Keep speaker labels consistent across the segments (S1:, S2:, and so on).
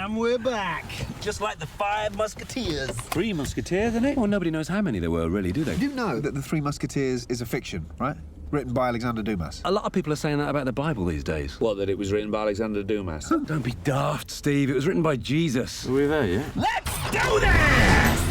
S1: And we're back. Just like the Five Musketeers.
S2: Three Musketeers, isn't it? Well, nobody knows how many there were, really, do they?
S3: You do know that the Three Musketeers is a fiction, right? Written by Alexander Dumas.
S2: A lot of people are saying that about the Bible these days.
S4: What, that it was written by Alexander Dumas?
S2: Don't be daft, Steve. It was written by Jesus.
S4: Are we there yet?
S1: Let's do this!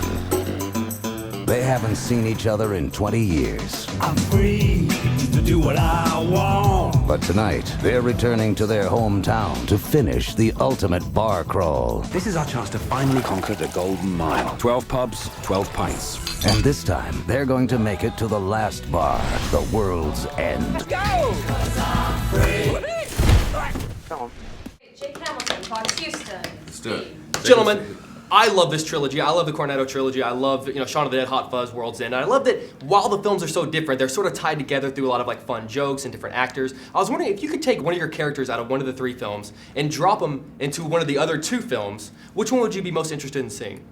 S5: They haven't seen each other in 20 years.
S1: I'm free to do what I want.
S5: But tonight, they're returning to their hometown to finish the ultimate bar crawl.
S2: This is our chance to finally conquer the Golden Mile. 12 pubs, 12 pints.
S5: And this time, they're going to make it to the last bar, the World's End.
S1: Go!
S6: Come on.
S7: Jake Hamilton, Fox Houston.
S4: Let's do it.
S6: Gentlemen, I love this trilogy. I love the Cornetto trilogy. I love, Shaun of the Dead, Hot Fuzz, World's End. And I love that while the films are so different, they're sort of tied together through a lot of like fun jokes and different actors. I was wondering if you could take one of your characters out of one of the three films and drop them into one of the other two films, which one would you be most interested in seeing?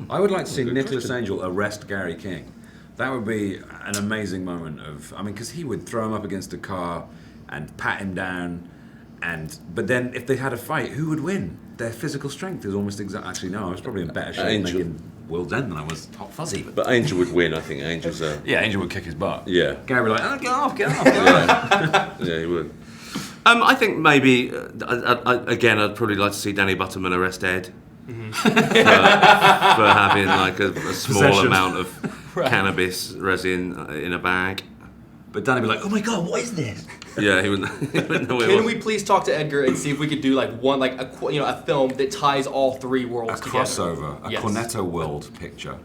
S4: I would like to see Nicholas Angel arrest Gary King. That would be an amazing moment because he would throw him up against a car and pat him down. But then if they had a fight, who would win? Their physical strength is almost exact. Actually, no, I was probably in better shape making World's End than I was Hot Fuzzy.
S8: But Angel would win, I think. Angel's
S4: yeah, Angel would kick his butt.
S8: Yeah.
S4: Gary would be like, oh, get off.
S8: Yeah, he would. I think maybe, again, I'd probably like to see Danny Butterman arrest Ed for having like a small
S4: Possession.
S8: amount of cannabis resin in a bag.
S4: But Danny would be like, oh my God, what is this?
S8: Yeah, he wouldn't know
S6: Can we please talk to Edgar and see if we could do like one, like a film that ties all three worlds together?
S4: Crossover, a
S6: Yes.
S4: Cornetto world picture.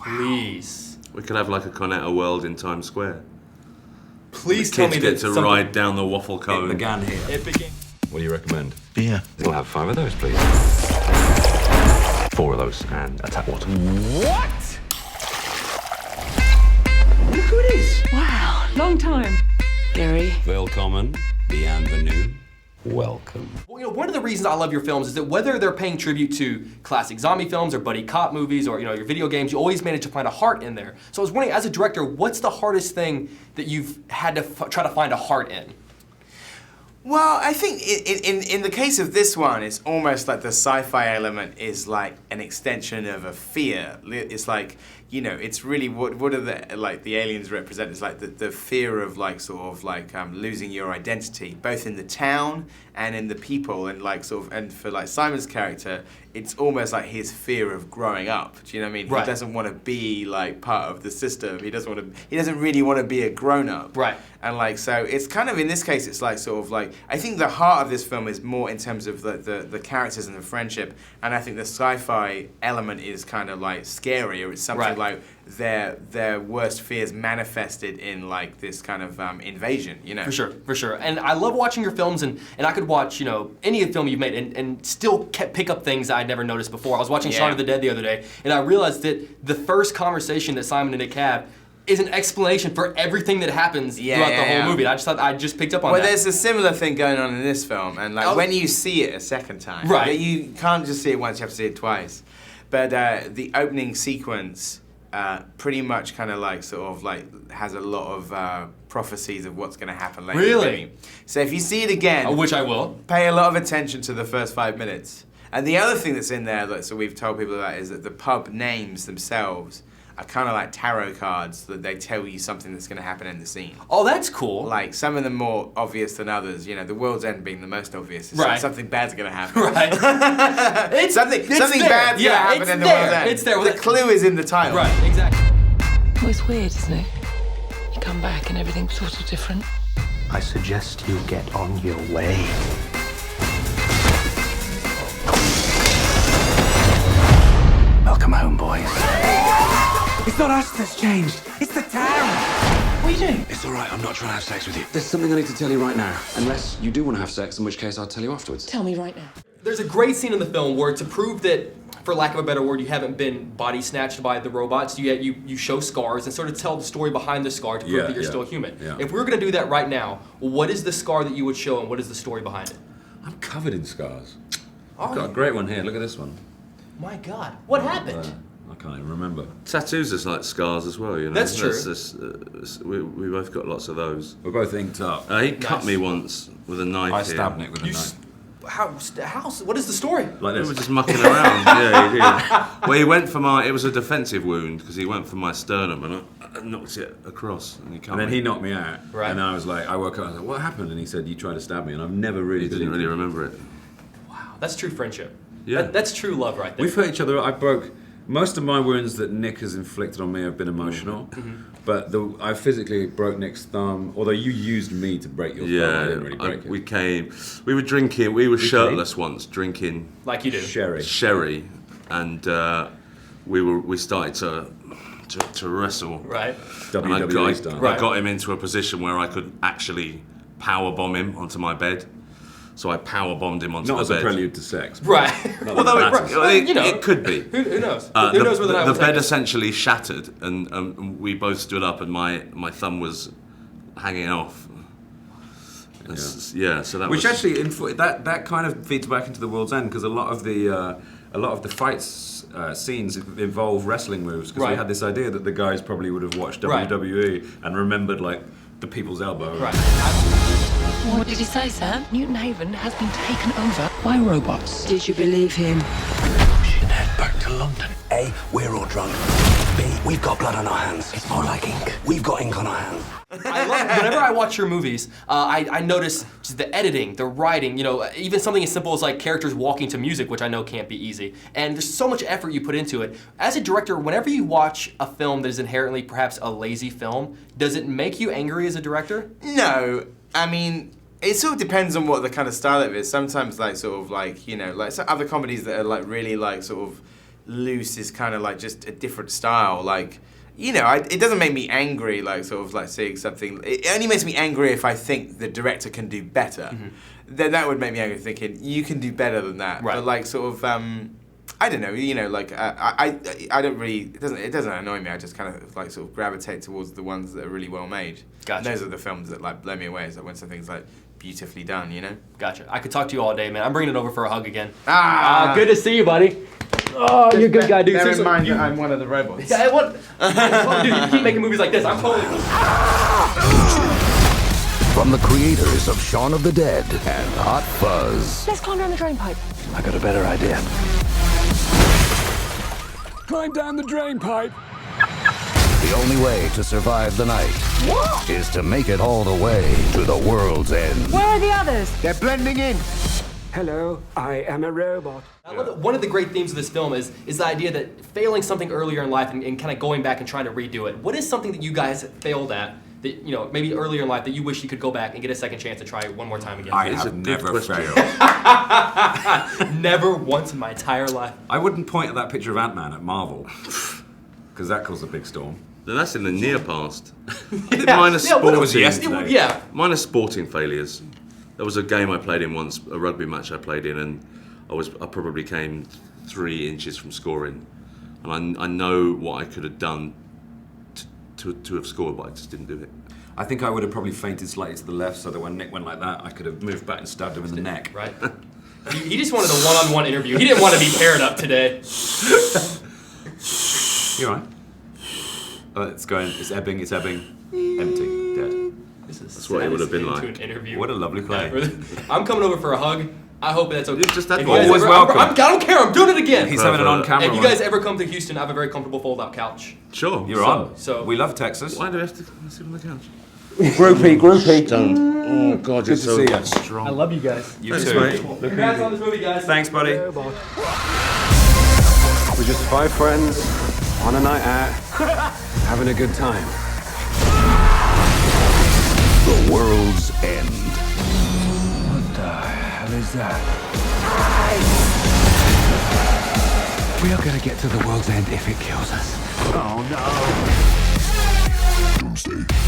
S6: Please.
S8: We could have like a Cornetto world in Times Square.
S6: Please
S8: The
S6: tell
S8: kids
S6: me
S8: get
S6: that
S8: to ride down the waffle cone.
S4: It began here.
S6: It began.
S9: What do you recommend?
S1: Beer.
S9: We'll have 5 of those, please. 4 of those and a tap water.
S1: What?
S6: Look who it is.
S10: Wow, long time. Gary.
S8: Willkommen, bienvenue, welcome.
S6: Well, one of the reasons I love your films is that whether they're paying tribute to classic zombie films or buddy cop movies or your video games, you always manage to find a heart in there. So I was wondering, as a director, what's the hardest thing that you've had to try to find a heart in?
S11: Well, I think in the case of this one, it's almost like the sci-fi element is like an extension of a fear. It's like, it's really what are the aliens represent? It's like the fear of like sort of like losing your identity, both in the town and in the people, and like sort of, and for like Simon's character, it's almost like his fear of growing up. Do you know what I mean?
S6: Right.
S11: He doesn't want to be like part of the system. He doesn't really want to be a grown-up.
S6: Right.
S11: And like, so it's kind of, in this case, it's like sort of like, I think the heart of this film is more in terms of the characters and the friendship, and I think the sci-fi element is kind of like scary, or it's something like their worst fears manifested in like this kind of invasion,
S6: For sure. And I love watching your films, and I could watch, any film you've made and still pick up things that I'd never noticed before. I was watching Shaun of the Dead the other day, and I realized that the first conversation that Simon and Nick have is an explanation for everything that happens throughout the whole movie. And I just thought I just picked up on that.
S11: Well, there's a similar thing going on in this film, and like when you see it a second time, you can't just see it once, you have to see it twice. But the opening sequence pretty much kind of like sort of like has a lot of prophecies of what's going to happen later.
S6: Really?
S11: So if you see it again,
S6: which I will,
S11: pay a lot of attention to the first 5 minutes. And the other thing that's in there that so we've told people about is that the pub names themselves are kind of like tarot cards that they tell you something that's going to happen in the scene.
S6: Oh, that's cool.
S11: Like some of them more obvious than others. The World's End being the most obvious. Something bad's going to happen.
S6: Right.
S11: something bad's going to happen in the World's End.
S6: It's there.
S11: The clue is in the title.
S6: Right. Exactly.
S10: Well, it's weird, isn't it? You come back and everything's sort of different.
S1: I suggest you get on your way. Welcome home, boys.
S2: It's not us that's changed. It's the town.
S1: What are you doing?
S9: It's all right, I'm not trying to have sex with you.
S12: There's something I need to tell you right now. Unless you do want to have sex, in which case I'll tell you afterwards.
S10: Tell me right now.
S6: There's a great scene in the film where, to prove that, for lack of a better word, you haven't been body snatched by the robots, you show scars and sort of tell the story behind the scar to prove that you're still human.
S4: Yeah.
S6: If we were going to do that right now, what is the scar that you would show and what is the story behind it?
S4: I'm covered in scars.
S6: Oh,
S4: I've got a great one here. Look at this one.
S6: My God, what happened?
S4: I can't even remember.
S8: Tattoos are like scars as well,
S6: That's true.
S8: We both got lots of those.
S4: We're both inked up.
S8: He cut me once with a knife.
S4: I stabbed Nick with a knife.
S6: What is the story?
S4: Like
S8: We
S4: this.
S8: were just mucking around. Yeah, he did. Well, he went for it was a defensive wound because he went for my sternum and I knocked it across. And
S4: then he knocked me out.
S6: Right.
S4: And I was like, I woke up, I was like, what happened? And he said, you tried to stab me. And I've never really
S8: He didn't really remember it.
S6: Wow, that's true friendship.
S8: Yeah.
S6: That's true love right there.
S4: We've hurt each other. Most of my wounds that Nick has inflicted on me have been emotional. But I physically broke Nick's thumb, although you used me to break your thumb. I didn't really break it.
S8: We were drinking, we were shirtless once, drinking
S6: like you do.
S4: Sherry.
S8: And we started to wrestle.
S6: Right.
S4: WWE style.
S8: I got him into a position where I could actually power bomb him onto my bed. So I power bombed him onto
S4: Not
S8: the
S4: as
S8: bed.
S4: a prelude to sex.
S6: Right.
S8: It could be.
S6: Who knows?
S8: Who
S6: knows where the night will
S8: The
S6: take
S8: bed
S6: us?
S8: essentially shattered, and we both stood up, and my thumb was hanging off. So that
S4: Which
S8: was
S4: actually, that kind of feeds back into the World's End because a lot of the fights scenes involve wrestling moves because we had this idea that the guys probably would have watched WWE and remembered like the people's elbow.
S6: Right.
S10: What did he say, Sam? Newton Haven has been taken over by robots. Did you believe him?
S9: We should head back to London. A, we're all drunk. B, we've got blood on our hands. It's more like ink. We've got ink on our hands.
S6: I love it. Whenever I watch your movies, I notice just the editing, the writing, even something as simple as like characters walking to music, which I know can't be easy. And there's so much effort you put into it. As a director, whenever you watch a film that is inherently perhaps a lazy film, does it make you angry as a director?
S11: No, I mean, it sort of depends on what the kind of style it is. Sometimes like some other comedies that are like really like sort of loose is kind of like just a different style. Like, it doesn't make me angry like sort of like seeing something. It only makes me angry if I think the director can do better. Then that would make me angry thinking you can do better than that.
S6: Right.
S11: But like sort of I don't know, like I don't really, it doesn't annoy me. I just kind of like sort of gravitate towards the ones that are really well made.
S6: Gotcha.
S11: And those are the films that like blow me away. Is like when something's like beautifully done,
S6: Gotcha. I could talk to you all day, man. I'm bringing it over for a hug again.
S11: Good
S6: to see you, buddy. Oh, you're a good guy, dude.
S11: Bear in
S6: Seriously,
S11: mind that I'm one of the robots.
S6: Yeah, dude, you keep making movies like this. I'm totally.
S5: From the creators of Shaun of the Dead and Hot Fuzz.
S10: Let's climb down the drain pipe.
S9: I got a better idea.
S1: Climb down the drain pipe.
S5: The only way to survive the night is to make it all the way to the world's end.
S10: Where are the others?
S3: They're blending in.
S1: Hello, I am a robot.
S6: I love that one of the great themes of this film is the idea that failing something earlier in life and kind of going back and trying to redo it. What is something that you guys failed at that, maybe earlier in life that you wish you could go back and get a second chance to try it one more time again?
S4: I have never failed.
S6: Never once in my entire life.
S4: I wouldn't point at that picture of Ant-Man at Marvel because that caused a big storm.
S8: That's in the near past. Minus sporting.
S4: That was yesterday.
S6: Yeah.
S8: Minus sporting failures. There was a game I played in once, a rugby match I played in, and I probably came 3 inches from scoring, and I know what I could have done to have scored, but I just didn't do it.
S4: I think I would have probably feinted slightly to the left so that when Nick went like that, I could have moved back and stabbed him in the neck.
S6: Right. He just wanted a one-on-one interview. He didn't want to be paired up today.
S4: You alright? Oh, it's ebbing, empty, dead.
S8: That's what it would have been like.
S6: An interview.
S4: What a lovely play.
S6: I'm coming over for a hug. I hope that's okay.
S8: Just that
S4: always welcome.
S6: I don't care. I'm doing it again.
S4: He's having an on-camera
S6: If you
S4: one.
S6: guys ever come to Houston, I have a very comfortable fold-out couch.
S8: Sure.
S4: You're on.
S6: So
S4: we love Texas.
S8: Why do we have to sit on the couch?
S3: Groupie.
S8: Don't. Oh God,
S4: Good
S8: you're
S4: to
S8: so
S4: see you.
S8: strong.
S6: I love you guys.
S4: You
S8: Thanks,
S4: too.
S8: mate.
S6: Congrats on this movie, guys.
S4: Thanks, buddy.
S1: We're just 5 friends on a night out, having a good time.
S5: The world's end.
S1: What the hell is that? We are gonna get to the world's end if it kills us. Oh no.